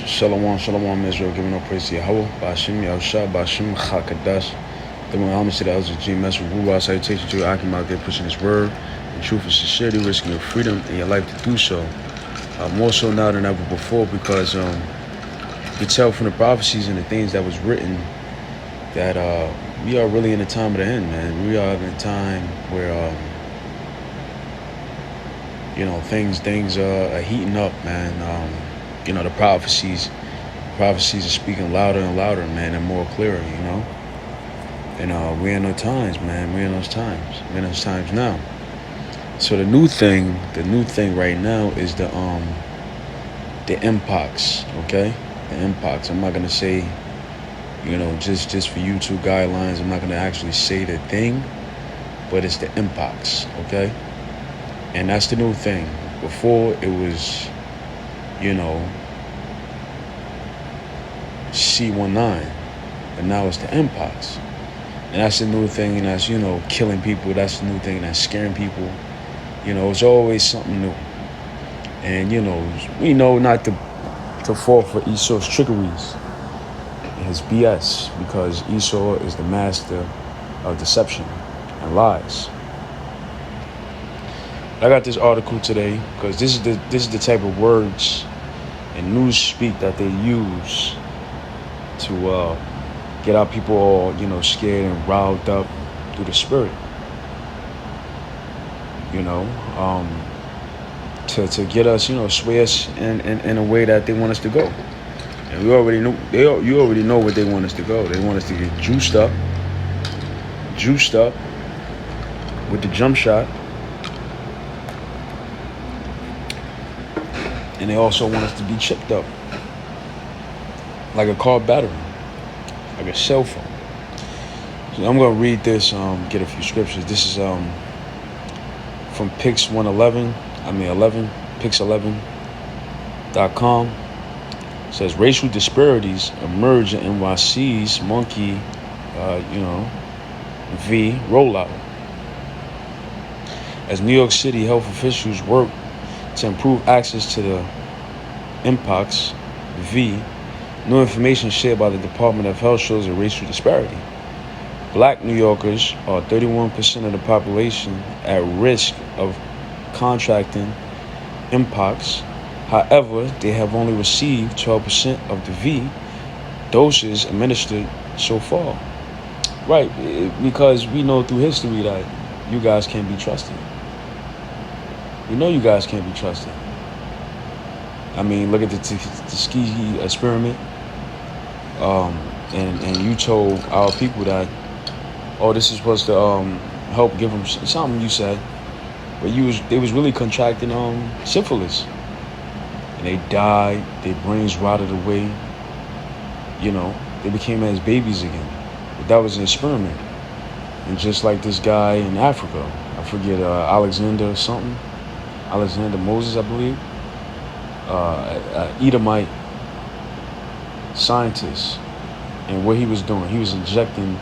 Shalom, shalom, Israel, giving no praise to Yahweh, Bashim, Yahushua, Bashim, Chakadash, the Muhammad to the elders of GMS, with Ruwa salutation to your Akim out there pushing his word, in truth and sincerity, risking your freedom and your life to do so. More so now than ever before, because you can tell from the prophecies and the things that was written that we are really in the time of the end, man. We are in a time where things are heating up, man. The prophecies are speaking louder and louder, man, and more clearer, And we're in those times, man. We're in those times now. So the new thing right now is the mpox, okay? The mpox. I'm not gonna say, just for YouTube guidelines, I'm not gonna actually say the thing, but it's the mpox, okay? And that's the new thing. Before it was, C19, but now it's the mpox. And that's the new thing, and that's, killing people. That's the new thing, that's scaring people. It's always something new. And, we know not to fall for Esau's trickeries and his BS, because Esau is the master of deception and lies. I got this article today because this is the type of words and news speak that they use to get our people all, scared and riled up through the spirit. To get us, sway us in a way that they want us to go. And we already know, you already know what they want us to go. They want us to get juiced up with the jump shot. And they also want us to be chipped up, like a car battery, like a cell phone. So I'm going to read this, get a few scriptures. This is from Pix11, Pix11.com. It says, racial disparities emerge in NYC's Monkey, V rollout. As New York City health officials work to improve access to the mpox V, new information shared by the Department of Health shows a racial disparity. Black New Yorkers are 31% of the population at risk of contracting mpox. However, they have only received 12% of the V doses administered so far. Right, because we know through history that you guys can't be trusted. We know you guys can't be trusted. I mean, look at the Tuskegee experiment. And you told our people that, this is supposed to help give them something, you said. But they was really contracting syphilis. And they died, their brains rotted away. They became as babies again. But that was an experiment. And just like this guy in Africa, I forget, Alexander Moses, I believe, Edomite scientist, and what he was doing, he was injecting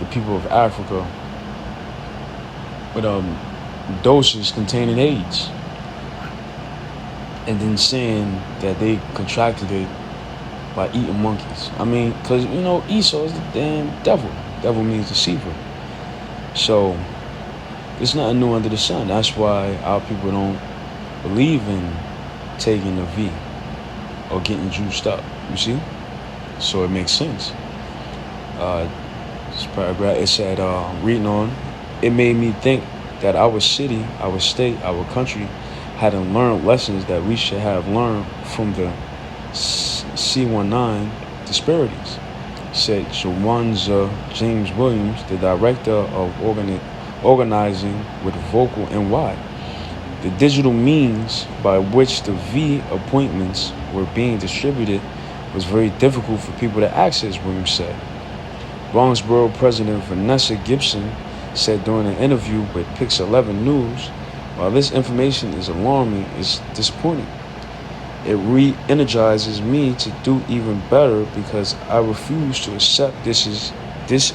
the people of Africa with doses containing AIDS, and then saying that they contracted it by eating monkeys. I mean, because Esau is the damn devil. Devil means deceiver. So there's nothing new under the sun. That's why our people don't believe in taking the V or getting juiced up, you see? So it makes sense. This paragraph, it said, reading on, it made me think that our city, our state, our country hadn't learned lessons that we should have learned from the C19 disparities, said Shawanza James Williams, the director of organizing with Vocal NY. The digital means by which the V appointments were being distributed was very difficult for people to access, Williams said. Bronxboro President Vanessa Gibson said during an interview with Pix11 News, while this information is alarming, it's disappointing. It re-energizes me to do even better because I refuse to accept this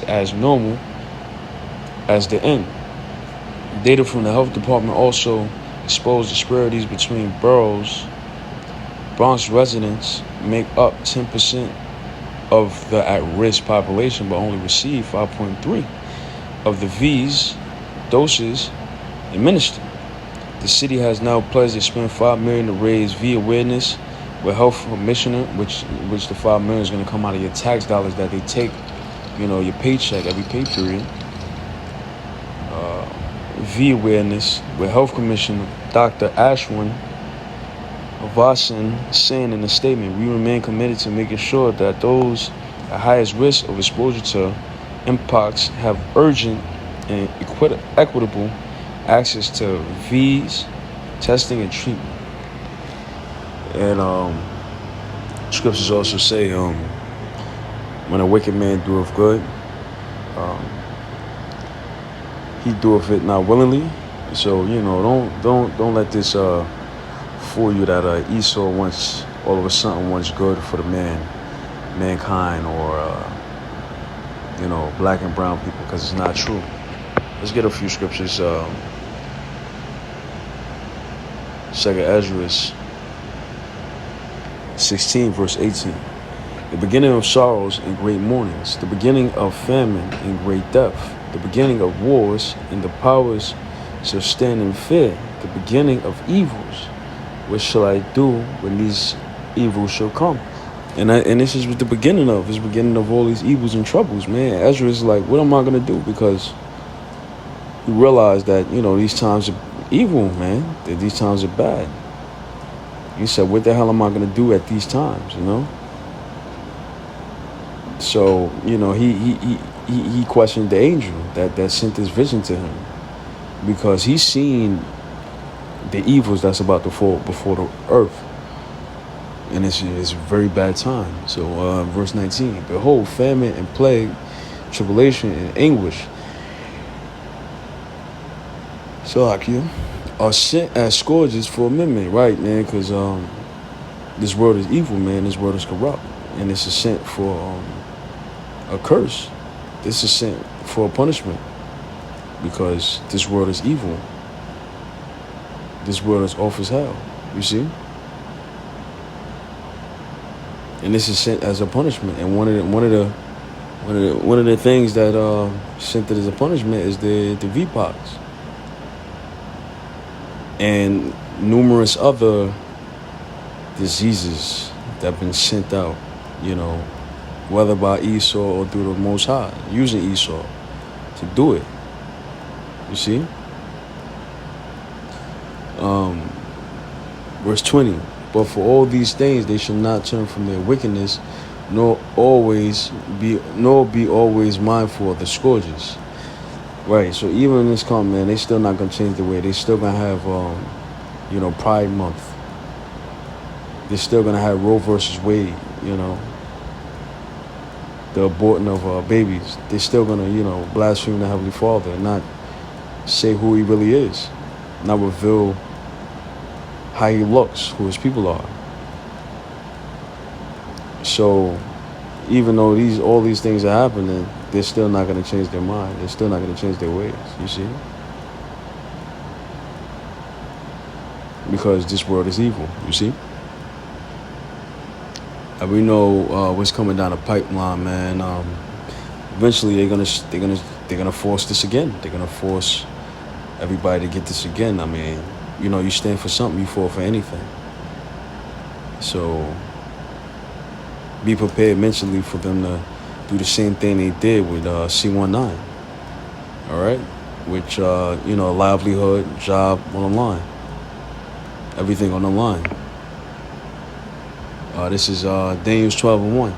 as normal as the end. Data from the health department also exposed disparities between boroughs Bronx residents make up 10% of the at-risk population, but only receive 5.3 of the V's doses administered. The city has now pledged to spend $5 million to raise V awareness with health commissioner, which the $5 million is going to come out of your tax dollars that they take, your paycheck every pay period. V awareness with health commissioner Dr. Ashwin Vasan saying in a statement, we remain committed to making sure that those at highest risk of exposure to mpox have urgent and equitable access to V's testing and treatment. And scriptures also say, when a wicked man doeth good, he doeth it not willingly. So don't let this fool you that Esau wants all of a sudden wants good for the mankind, or black and brown people, because it's not true. Let's get a few scriptures. 2 Ezra 16 verse 18. The beginning of sorrows and great mournings, the beginning of famine and great death, the beginning of wars, and the powers shall stand in fear, the beginning of evils. What shall I do when these evils shall come? And this is what the beginning of. It's the beginning of all these evils and troubles, man. Ezra is like, what am I going to do? Because he realized that, these times are evil, man. That these times are bad. He said, what the hell am I going to do at these times, So, he questioned the angel that sent this vision to him, because he's seen the evils that's about to fall before the earth. And it's a very bad time. So verse 19, behold, famine and plague, tribulation and anguish, are sent as scourges for amendment, right, man? Because this world is evil, man. This world is corrupt. And this is sent for a curse. This is sent for a punishment, because this world is evil. This world is off as hell, you see? And this is sent as a punishment. And one of the things that sent it as a punishment is the VPOX. And numerous other diseases that have been sent out, whether by Esau or through the Most High, using Esau to do it. You see? Verse 20, but for all these things they shall not turn from their wickedness, nor be always mindful of the scourges. Right, so even in this come, man, they still not gonna change the way. They still gonna have Pride Month. They're still gonna have Roe versus Wade, the aborting of babies. They're still gonna, blaspheme the Heavenly Father and not say who he really is, not reveal how he looks, who his people are. So even though all these things are happening, they're still not going to change their mind. They're still not going to change their ways, you see? Because this world is evil, you see? And we know what's coming down the pipeline, man. Eventually they're gonna force this again. They're gonna force everybody to get this again. I mean, you stand for something, you fall for anything. So be prepared mentally for them to do the same thing they did with C19. All right? Which, livelihood, job on the line. Everything on the line. This is Daniel 12:1.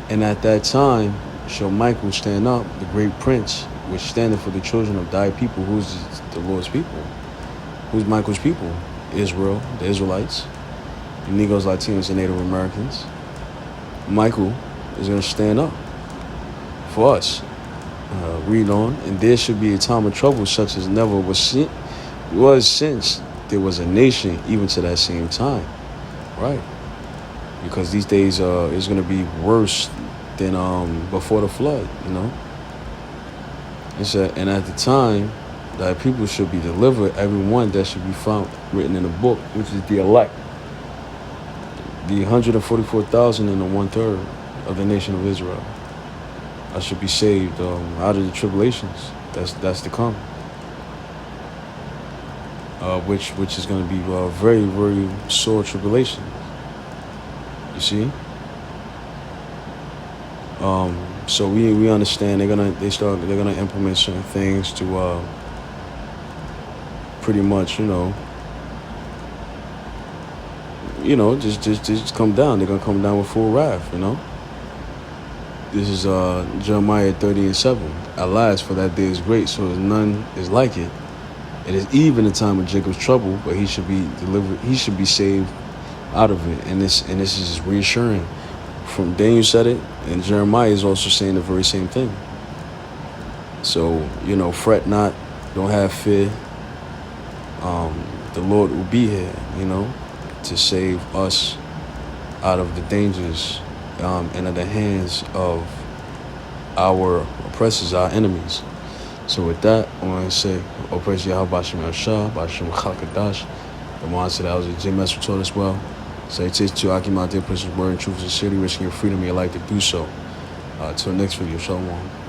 And at that time shall Michael stand up, the great prince, which standeth for the children of thy people. Who's the Lord's people? Who's Michael's people? Israel, the Israelites, the Negroes, Latinos, and Native Americans. Michael is going to stand up for us. Read on. And there should be a time of trouble such as never was since there was a nation, even to that same time. Right? Because these days is going to be worse than before the flood, It said, and at the time, thy people should be delivered, every one that should be found written in the book, which is the elect. the 144,000 and the 1/3 of the nation of Israel. I should be saved out of the tribulations that's to come. Which is going to be very, very sore tribulation. You see. So we understand they're gonna implement certain things to pretty much just come down. They're gonna come down with full wrath. This is Jeremiah 30:7. Alas, for that day is great, so none is like it. It is even the time of Jacob's trouble, but he should be delivered. He should be saved out of it. And this is reassuring. From Daniel said it, and Jeremiah is also saying the very same thing. So fret not, don't have fear. The Lord will be here, to save us out of the dangers and at the hands of our oppressors, our enemies. So with that, I want to say, oh, praise Yahweh, Bashim Yashah, Bashim Chalkadash. The one said that was a Jim Messer taught as well. So it takes to Akim out there, precious word and truth and sincerity, risking your freedom and your life to do so. Till next video, Shalom.